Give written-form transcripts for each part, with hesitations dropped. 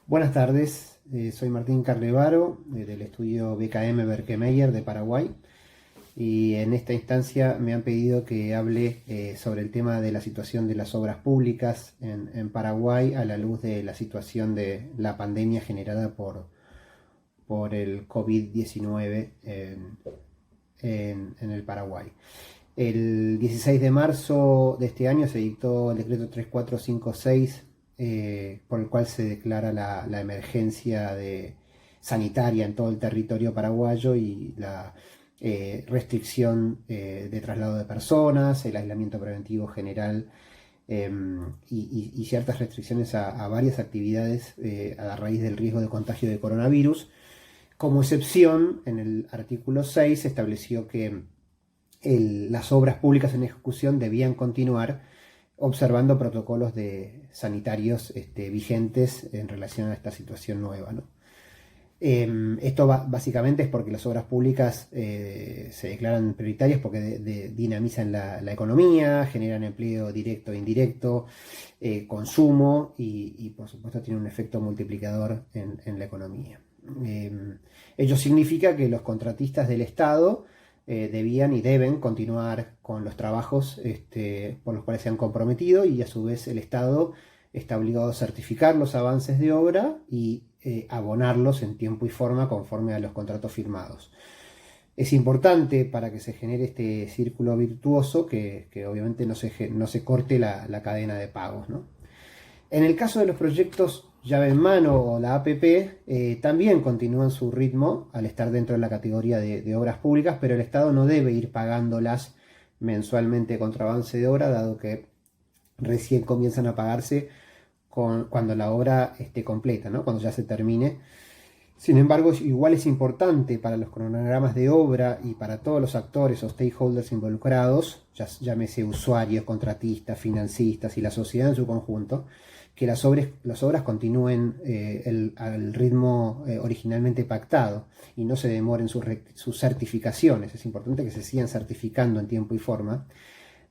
Buenas tardes, soy Martín Carlevaro del estudio BKM Berkemeyer de Paraguay y en esta instancia me han pedido que hable sobre el tema de la situación de las obras públicas en Paraguay a la luz de la situación de la pandemia generada por el COVID-19 en el Paraguay. El 16 de marzo de este año se dictó el decreto 3456 por el cual se declara la emergencia sanitaria en todo el territorio paraguayo y la restricción de traslado de personas, el aislamiento preventivo general y ciertas restricciones a varias actividades a raíz del riesgo de contagio de coronavirus. Como excepción, en el artículo 6 se estableció que las obras públicas en ejecución debían continuar observando protocolos sanitarios vigentes en relación a esta situación nueva, ¿no? Esto básicamente es porque las obras públicas se declaran prioritarias porque dinamizan la economía, generan empleo directo e indirecto, consumo y por supuesto tienen un efecto multiplicador en la economía. Ello significa que los contratistas del Estado debían y deben continuar con los trabajos por los cuales se han comprometido y a su vez el Estado está obligado a certificar los avances de obra y abonarlos en tiempo y forma conforme a los contratos firmados. Es importante para que se genere este círculo virtuoso que obviamente no se corte la cadena de pagos, ¿no? En el caso de los proyectos llave en mano o la APP, también continúan su ritmo al estar dentro de la categoría de obras públicas, pero el Estado no debe ir pagándolas mensualmente contra avance de obra, dado que recién comienzan a pagarse cuando la obra esté completa, ¿no? Cuando ya se termine. Sin embargo, igual es importante para los cronogramas de obra y para todos los actores o stakeholders involucrados, llámese usuarios, contratistas, financistas y la sociedad en su conjunto, que las obras continúen al ritmo originalmente pactado y no se demoren sus certificaciones. Es importante que se sigan certificando en tiempo y forma,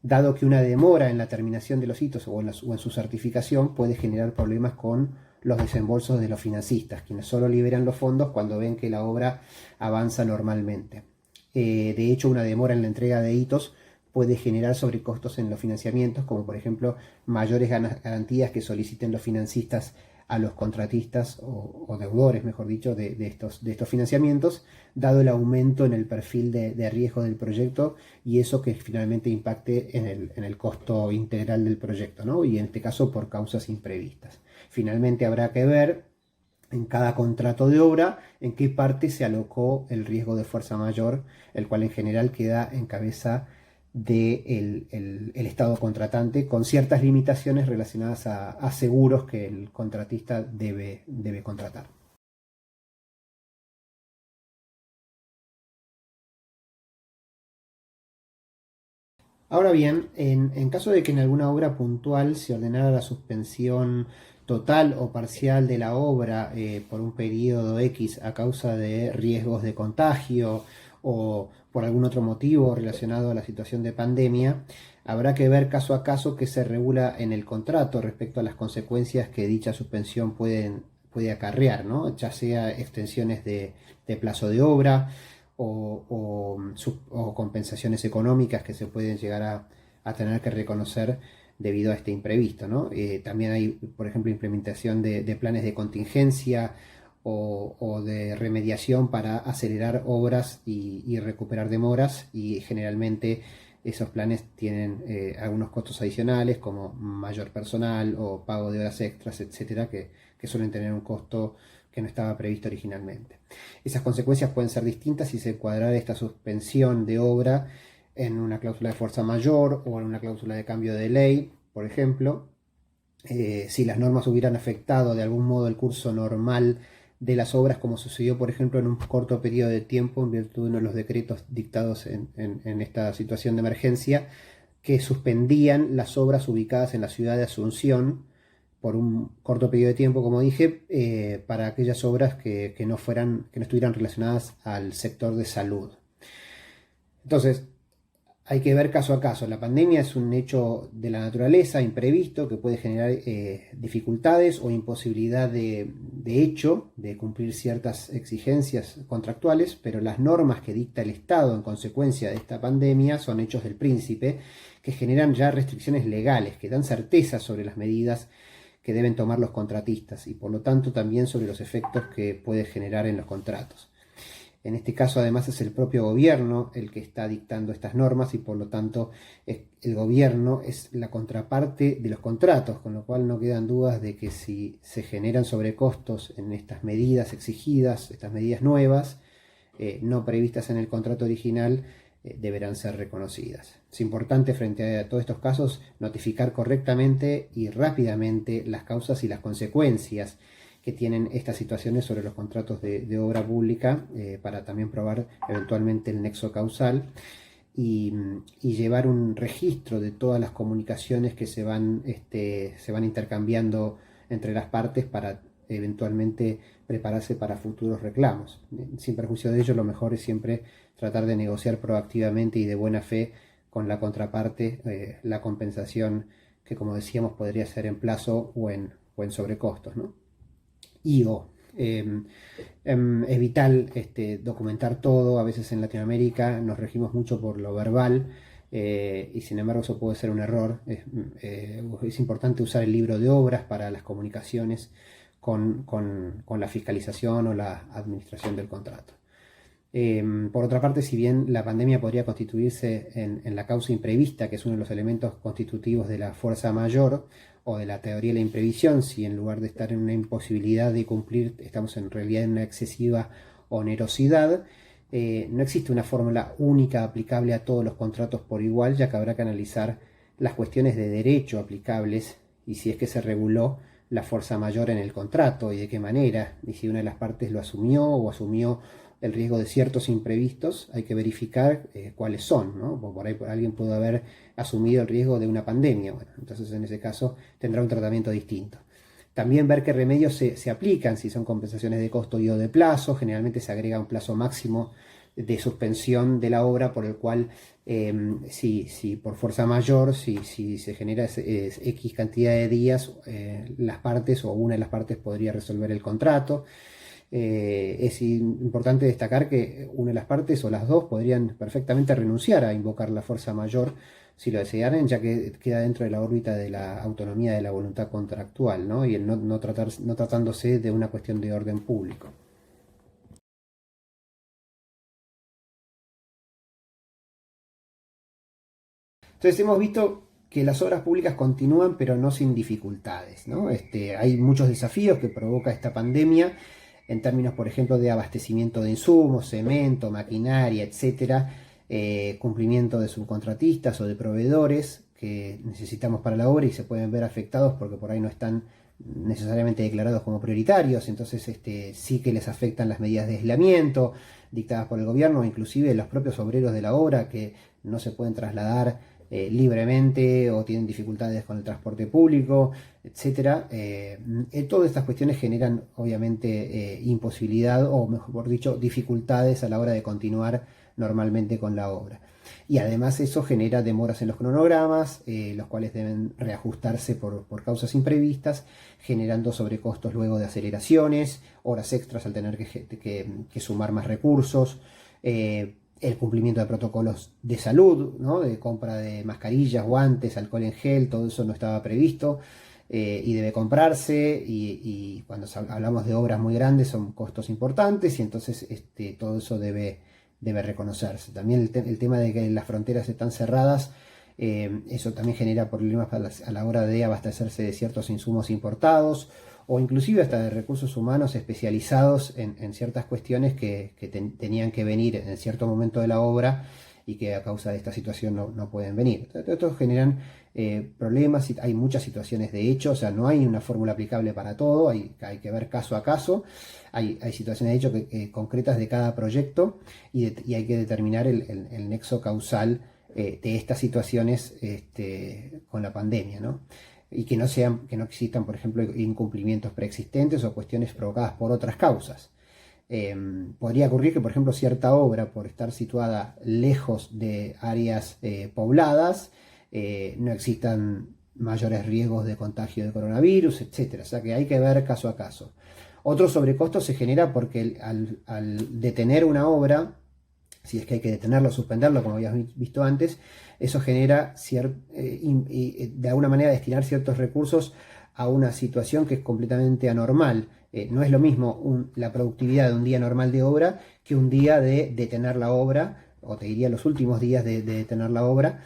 dado que una demora en la terminación de los hitos o en su certificación puede generar problemas con los desembolsos de los financistas, quienes solo liberan los fondos cuando ven que la obra avanza normalmente. De hecho, una demora en la entrega de hitos puede generar sobrecostos en los financiamientos, como por ejemplo mayores garantías que soliciten los financistas a los contratistas o deudores, mejor dicho, de estos financiamientos, dado el aumento en el perfil de riesgo del proyecto y eso que finalmente impacte en el costo integral del proyecto, ¿no? Y en este caso por causas imprevistas. Finalmente habrá que ver en cada contrato de obra en qué parte se alocó el riesgo de fuerza mayor, el cual en general queda en cabeza del el Estado contratante, con ciertas limitaciones relacionadas a seguros que el contratista debe contratar. Ahora bien, en caso de que en alguna obra puntual se ordenara la suspensión total o parcial de la obra por un periodo X a causa de riesgos de contagio o por algún otro motivo relacionado a la situación de pandemia, habrá que ver caso a caso qué se regula en el contrato respecto a las consecuencias que dicha suspensión puede acarrear, ¿no? Ya sea extensiones de plazo de obra, o compensaciones económicas que se pueden llegar a tener que reconocer debido a este imprevisto, ¿no? También hay, por ejemplo, implementación de planes de contingencia o de remediación para acelerar obras y recuperar demoras, y generalmente esos planes tienen algunos costos adicionales como mayor personal o pago de horas extras, etcétera, que suelen tener un costo que no estaba previsto originalmente. Esas consecuencias pueden ser distintas si se encuadrara esta suspensión de obra en una cláusula de fuerza mayor o en una cláusula de cambio de ley, por ejemplo. Si las normas hubieran afectado de algún modo el curso normal de las obras, como sucedió, por ejemplo, en un corto periodo de tiempo en virtud de uno de los decretos dictados en esta situación de emergencia, que suspendían las obras ubicadas en la ciudad de Asunción por un corto periodo de tiempo, como dije, para aquellas obras que no estuvieran relacionadas al sector de salud. Entonces, hay que ver caso a caso. La pandemia es un hecho de la naturaleza imprevisto que puede generar dificultades o imposibilidad de hecho de cumplir ciertas exigencias contractuales, pero las normas que dicta el Estado en consecuencia de esta pandemia son hechos del príncipe que generan ya restricciones legales, que dan certeza sobre las medidas que deben tomar los contratistas y por lo tanto también sobre los efectos que puede generar en los contratos. En este caso, además, es el propio gobierno el que está dictando estas normas y por lo tanto el gobierno es la contraparte de los contratos, con lo cual no quedan dudas de que si se generan sobrecostos en estas medidas exigidas, estas medidas nuevas, no previstas en el contrato original, deberán ser reconocidas. Es importante frente a todos estos casos notificar correctamente y rápidamente las causas y las consecuencias que tienen estas situaciones sobre los contratos de obra pública para también probar eventualmente el nexo causal y llevar un registro de todas las comunicaciones que se van intercambiando entre las partes para eventualmente prepararse para futuros reclamos. Sin perjuicio de ello, lo mejor es siempre tratar de negociar proactivamente y de buena fe con la contraparte la compensación que, como decíamos, podría ser en plazo o en sobrecostos, ¿no? Es vital documentar todo. A veces en Latinoamérica nos regimos mucho por lo verbal y sin embargo eso puede ser un error. Es importante usar el libro de obras para las comunicaciones con la fiscalización o la administración del contrato. Por otra parte, si bien la pandemia podría constituirse en la causa imprevista, que es uno de los elementos constitutivos de la fuerza mayor o de la teoría de la imprevisión, si en lugar de estar en una imposibilidad de cumplir, estamos en realidad en una excesiva onerosidad, no existe una fórmula única aplicable a todos los contratos por igual, ya que habrá que analizar las cuestiones de derecho aplicables y si es que se reguló la fuerza mayor en el contrato y de qué manera, y si una de las partes lo asumió o asumió el riesgo de ciertos imprevistos. Hay que verificar cuáles son, ¿no? Por ahí alguien puede haber asumido el riesgo de una pandemia. Bueno, entonces en ese caso tendrá un tratamiento distinto. También ver qué remedios se aplican, si son compensaciones de costo y o de plazo. Generalmente se agrega un plazo máximo de suspensión de la obra por el cual si por fuerza mayor, si se genera X cantidad de días, las partes o una de las partes podría resolver el contrato. Es importante destacar que una de las partes o las dos podrían perfectamente renunciar a invocar la fuerza mayor si lo desearan, ya que queda dentro de la órbita de la autonomía de la voluntad contractual, ¿no? Y el no tratándose de una cuestión de orden público. Entonces hemos visto que las obras públicas continúan, pero no sin dificultades, ¿no? Hay muchos desafíos que provoca esta pandemia en términos, por ejemplo, de abastecimiento de insumos, cemento, maquinaria, etcétera, cumplimiento de subcontratistas o de proveedores que necesitamos para la obra y se pueden ver afectados porque por ahí no están necesariamente declarados como prioritarios, entonces sí que les afectan las medidas de aislamiento dictadas por el gobierno, inclusive los propios obreros de la obra que no se pueden trasladar libremente o tienen dificultades con el transporte público, etcétera. Todas estas cuestiones generan obviamente imposibilidad o mejor dicho dificultades a la hora de continuar normalmente con la obra. Y además eso genera demoras en los cronogramas, los cuales deben reajustarse por causas imprevistas, generando sobrecostos luego de aceleraciones, horas extras al tener que sumar más recursos, el cumplimiento de protocolos de salud, ¿no? De compra de mascarillas, guantes, alcohol en gel, todo eso no estaba previsto y debe comprarse y cuando hablamos de obras muy grandes son costos importantes y entonces todo eso debe reconocerse. También el tema de que las fronteras están cerradas, eso también genera problemas a la hora de abastecerse de ciertos insumos importados o inclusive hasta de recursos humanos especializados en ciertas cuestiones que tenían que venir en cierto momento de la obra y que a causa de esta situación no pueden venir. Entonces, estos generan problemas, hay muchas situaciones de hecho, o sea, no hay una fórmula aplicable para todo, hay que ver caso a caso, hay situaciones de hecho concretas de cada proyecto y hay que determinar el nexo causal de estas situaciones con la pandemia, ¿no? Y que no existan, por ejemplo, incumplimientos preexistentes o cuestiones provocadas por otras causas. Podría ocurrir que, por ejemplo, cierta obra, por estar situada lejos de áreas pobladas, no existan mayores riesgos de contagio de coronavirus, etcétera. O sea que hay que ver caso a caso. Otro sobrecosto se genera porque al detener una obra, si es que hay que detenerlo o suspenderlo, como habías visto antes, eso genera de alguna manera destinar ciertos recursos a una situación que es completamente anormal. No es lo mismo la productividad de un día normal de obra que un día de detener la obra, o te diría los últimos días de detener la obra,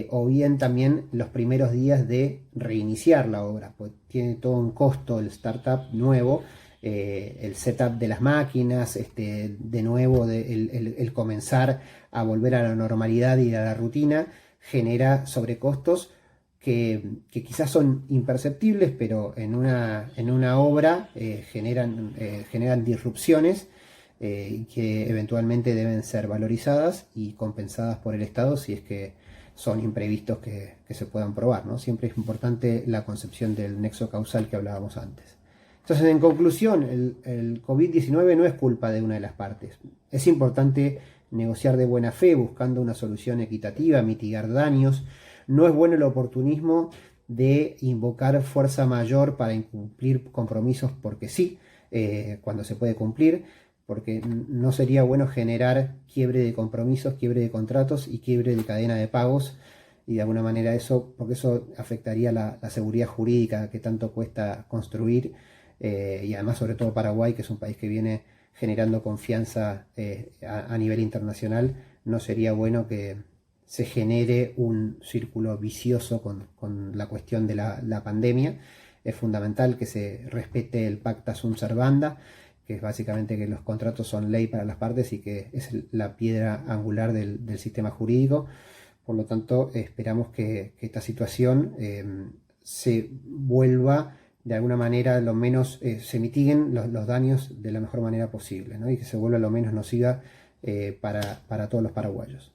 o bien también los primeros días de reiniciar la obra, pues tiene todo un costo el startup nuevo, el setup de las máquinas, de nuevo el comenzar a volver a la normalidad y a la rutina, genera sobrecostos que quizás son imperceptibles, pero en una obra generan disrupciones que eventualmente deben ser valorizadas y compensadas por el Estado si es que son imprevistos que se puedan probar, ¿no? Siempre es importante la concepción del nexo causal que hablábamos antes. Entonces, en conclusión, el COVID-19 no es culpa de una de las partes. Es importante negociar de buena fe, buscando una solución equitativa, mitigar daños. No es bueno el oportunismo de invocar fuerza mayor para incumplir compromisos porque sí, cuando se puede cumplir, porque no sería bueno generar quiebre de compromisos, quiebre de contratos y quiebre de cadena de pagos, y de alguna manera porque eso afectaría la seguridad jurídica que tanto cuesta construir, y además sobre todo Paraguay, que es un país que viene generando confianza a nivel internacional. No sería bueno que se genere un círculo vicioso con la cuestión de la pandemia. Es fundamental que se respete el pacta sunt servanda, que es básicamente que los contratos son ley para las partes y que es la piedra angular del sistema jurídico. Por lo tanto, esperamos que esta situación se vuelva de alguna manera, lo menos se mitiguen los daños de la mejor manera posible, ¿no? Y que se vuelva lo menos nociva para todos los paraguayos.